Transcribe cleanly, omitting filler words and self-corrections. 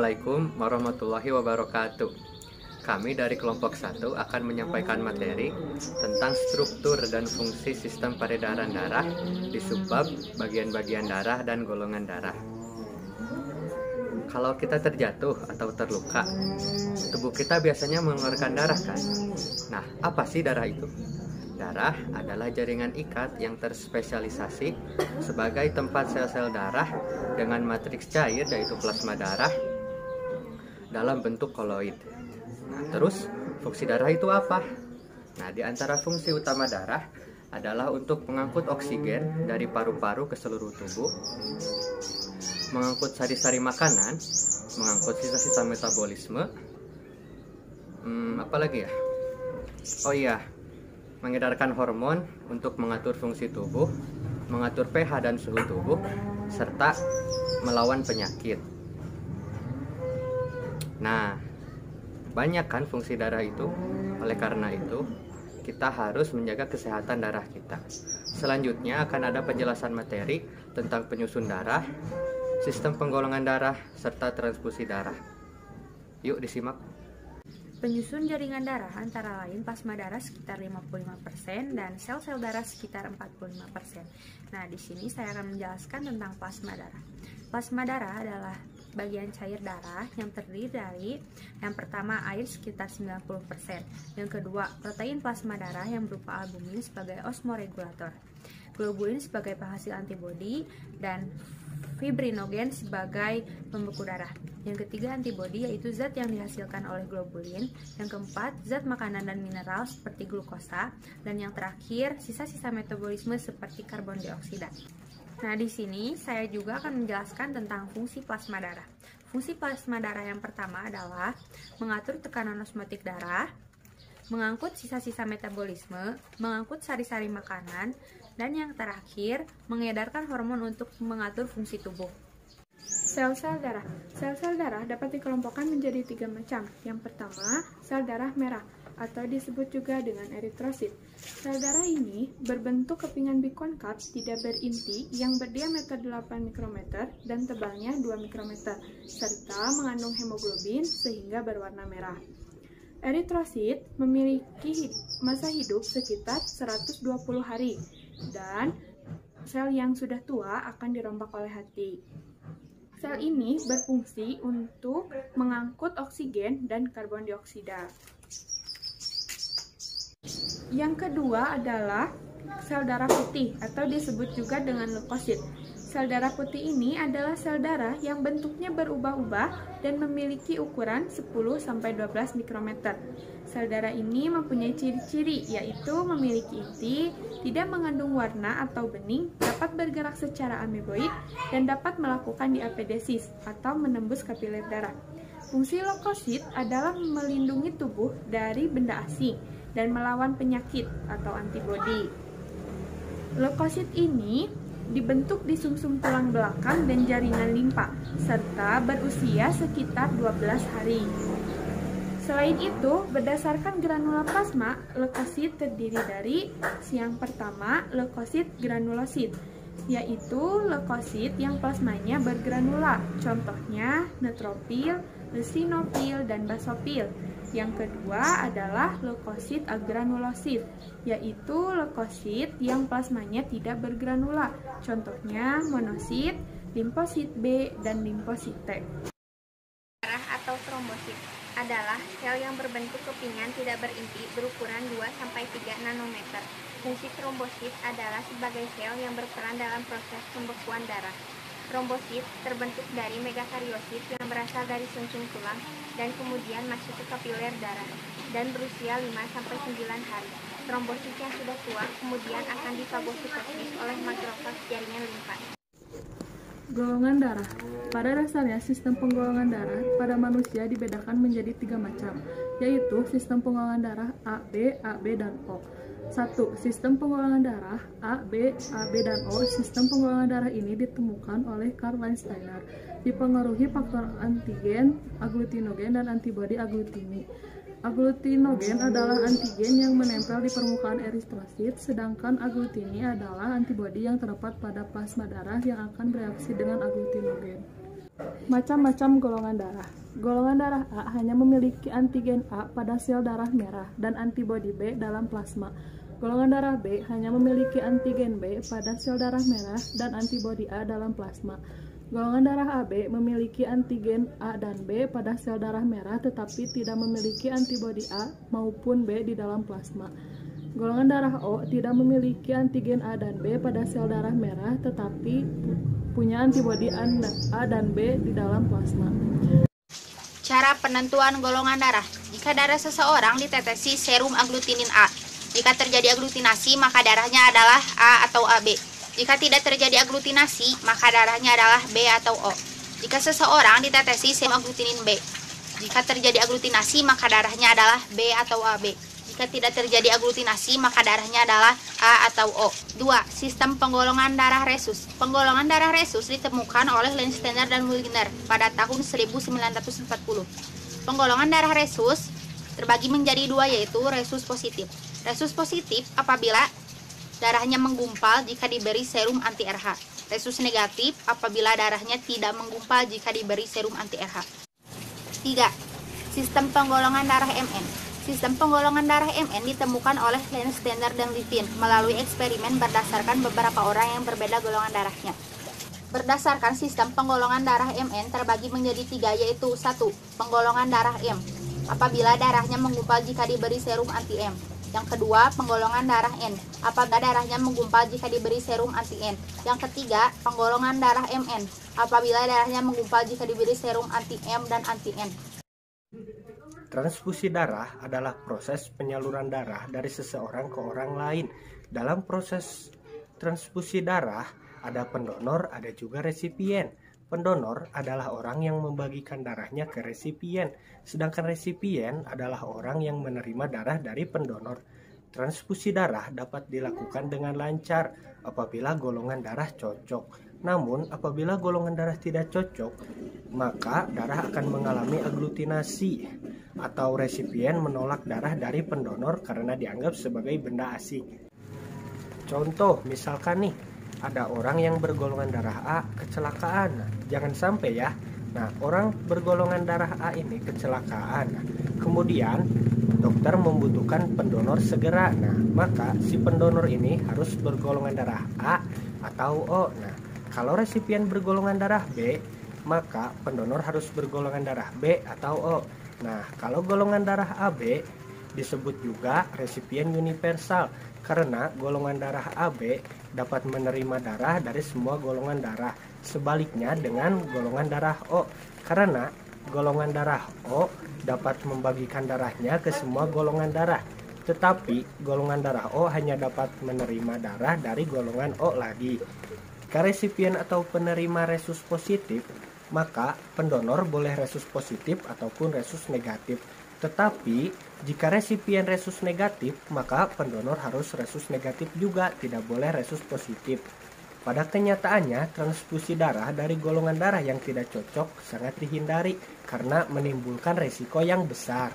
Assalamualaikum warahmatullahi wabarakatuh. Kami dari kelompok 1 akan menyampaikan materi tentang struktur dan fungsi sistem peredaran darah di subbab bagian-bagian darah dan golongan darah. Kalau kita terjatuh atau terluka, tubuh kita biasanya mengeluarkan darah kan? Nah, apa sih darah itu? Darah adalah jaringan ikat yang terspesialisasi sebagai tempat sel-sel darah dengan matriks cair yaitu plasma darah dalam bentuk koloid. Nah, terus fungsi darah itu apa? Nah, di antara fungsi utama darah adalah untuk mengangkut oksigen dari paru-paru ke seluruh tubuh, mengangkut sari-sari makanan, mengangkut sisa-sisa metabolisme, apa lagi ya? Oh iya, mengedarkan hormon untuk mengatur fungsi tubuh, mengatur pH dan suhu tubuh, serta melawan penyakit. Nah, banyak kan fungsi darah itu. Oleh karena itu, kita harus menjaga kesehatan darah kita. Selanjutnya akan ada penjelasan materi tentang penyusun darah, sistem penggolongan darah, serta transfusi darah. Yuk disimak. Penyusun jaringan darah antara lain plasma darah sekitar 55% dan sel-sel darah sekitar 45%. Nah, di sini saya akan menjelaskan tentang plasma darah. Plasma darah adalah bagian cair darah yang terdiri dari yang pertama air sekitar 90%, yang kedua protein plasma darah yang berupa albumin sebagai osmoregulator, globulin sebagai penghasil antibodi, dan fibrinogen sebagai pembeku darah. Yang ketiga antibodi yaitu zat yang dihasilkan oleh globulin. Yang keempat zat makanan dan mineral seperti glukosa, dan yang terakhir sisa-sisa metabolisme seperti karbon dioksida. Nah, di sini saya juga akan menjelaskan tentang fungsi plasma darah. Fungsi plasma darah yang pertama adalah mengatur tekanan osmotik darah, mengangkut sisa-sisa metabolisme, mengangkut sari-sari makanan, dan yang terakhir mengedarkan hormon untuk mengatur fungsi tubuh. Sel-sel darah. Sel-sel darah dapat dikelompokkan menjadi 3 macam. Yang pertama, sel darah merah atau disebut juga dengan eritrosit. Sel darah ini berbentuk kepingan bikonkav tidak berinti yang berdiameter 8 mikrometer dan tebalnya 2 mikrometer, serta mengandung hemoglobin sehingga berwarna merah. Eritrosit memiliki masa hidup sekitar 120 hari dan sel yang sudah tua akan dirombak oleh hati. Sel ini berfungsi untuk mengangkut oksigen dan karbon dioksida. Yang kedua adalah sel darah putih atau disebut juga dengan leukosit. Sel darah putih ini adalah sel darah yang bentuknya berubah-ubah dan memiliki ukuran 10-12 mikrometer. Sel darah ini mempunyai ciri-ciri, yaitu memiliki inti, tidak mengandung warna atau bening, dapat bergerak secara ameboid, dan dapat melakukan diapedesis atau menembus kapiler darah. Fungsi leukosit adalah melindungi tubuh dari benda asing dan melawan penyakit atau antibodi. Leukosit ini dibentuk di sumsum tulang belakang dan jaringan limpa, serta berusia sekitar 12 hari. Selain itu, berdasarkan granula plasma, leukosit terdiri dari yang pertama, leukosit granulosit, yaitu leukosit yang plasmanya bergranula, contohnya neutropil, eosinofil, dan basofil. Yang kedua adalah leukosit agranulosit, yaitu leukosit yang plasmanya tidak bergranula, contohnya monosit, limfosit B, dan limfosit T. Darah atau trombosit adalah sel yang berbentuk kepingan tidak berinti berukuran 2-3 nanometer. Fungsi trombosit adalah sebagai sel yang berperan dalam proses pembekuan darah. Trombosit terbentuk dari megakariosit yang berasal dari sumsum tulang dan kemudian masuk ke kapiler darah dan berusia 5-9 hari. Trombosit yang sudah tua kemudian akan difagositosis oleh makrofag jaringan limfa. Golongan darah. Pada dasarnya sistem penggolongan darah pada manusia dibedakan menjadi 3 macam, yaitu sistem penggolongan darah A, B, dan O. 1. Sistem penggolongan darah A, B, dan O. Sistem penggolongan darah ini ditemukan oleh Karl Landsteiner, dipengaruhi faktor antigen, agglutinogen, dan antibodi agglutini. Agglutinogen adalah antigen yang menempel di permukaan eritrosit, sedangkan agglutini adalah antibodi yang terdapat pada plasma darah yang akan bereaksi dengan agglutinogen. Macam-macam golongan darah. Golongan darah A hanya memiliki antigen A pada sel darah merah dan antibodi B dalam plasma. Golongan darah B hanya memiliki antigen B pada sel darah merah dan antibodi A dalam plasma. Golongan darah AB memiliki antigen A dan B pada sel darah merah tetapi tidak memiliki antibodi A maupun B di dalam plasma. Golongan darah O tidak memiliki antigen A dan B pada sel darah merah tetapi punya antibodi A dan B di dalam plasma. Cara penentuan golongan darah. Jika darah seseorang ditetesi serum aglutinin A. Jika terjadi aglutinasi, maka darahnya adalah A atau AB. Jika tidak terjadi aglutinasi, maka darahnya adalah B atau O. Jika seseorang ditetesi serum aglutinin B. Jika terjadi aglutinasi, maka darahnya adalah B atau AB. Jika tidak terjadi aglutinasi, maka darahnya adalah A atau O. 2. Sistem penggolongan darah resus. Penggolongan darah resus ditemukan oleh Landsteiner dan Wigner pada tahun 1940. Penggolongan darah resus terbagi menjadi dua, yaitu resus positif. Resus positif apabila darahnya menggumpal jika diberi serum anti-RH. Resus negatif apabila darahnya tidak menggumpal jika diberi serum anti-RH. 3. Sistem penggolongan darah MN. Sistem penggolongan darah MN ditemukan oleh Landsteiner dan Levin melalui eksperimen berdasarkan beberapa orang yang berbeda golongan darahnya. Berdasarkan sistem penggolongan darah MN terbagi menjadi 3, yaitu 1. Penggolongan darah M apabila darahnya menggumpal jika diberi serum anti-M. Yang kedua, penggolongan darah N apabila darahnya menggumpal jika diberi serum anti-N. Yang ketiga, penggolongan darah MN apabila darahnya menggumpal jika diberi serum anti-M dan anti-N. Transfusi darah adalah proses penyaluran darah dari seseorang ke orang lain. Dalam proses transfusi darah, ada pendonor, ada juga resipien. Pendonor adalah orang yang membagikan darahnya ke resipien, sedangkan resipien adalah orang yang menerima darah dari pendonor. Transfusi darah dapat dilakukan dengan lancar apabila golongan darah cocok. Namun, apabila golongan darah tidak cocok, maka darah akan mengalami aglutinasi atau resipien menolak darah dari pendonor karena dianggap sebagai benda asing. Contoh, misalkan nih, ada orang yang bergolongan darah A kecelakaan. Nah, jangan sampai ya. Nah, orang bergolongan darah A ini kecelakaan. Nah, kemudian dokter membutuhkan pendonor segera. Nah, maka si pendonor ini harus bergolongan darah A atau O. Nah, kalau resipien bergolongan darah B, maka pendonor harus bergolongan darah B atau O. Nah, kalau golongan darah AB disebut juga resipien universal karena golongan darah AB dapat menerima darah dari semua golongan darah. Sebaliknya dengan golongan darah O, karena golongan darah O dapat membagikan darahnya ke semua golongan darah. Tetapi golongan darah O hanya dapat menerima darah dari golongan O lagi. Jika resipien atau penerima resus positif, maka pendonor boleh resus positif ataupun resus negatif. Tetapi jika resipien resus negatif, maka pendonor harus resus negatif juga, tidak boleh resus positif. Pada kenyataannya, transfusi darah dari golongan darah yang tidak cocok sangat dihindari karena menimbulkan resiko yang besar.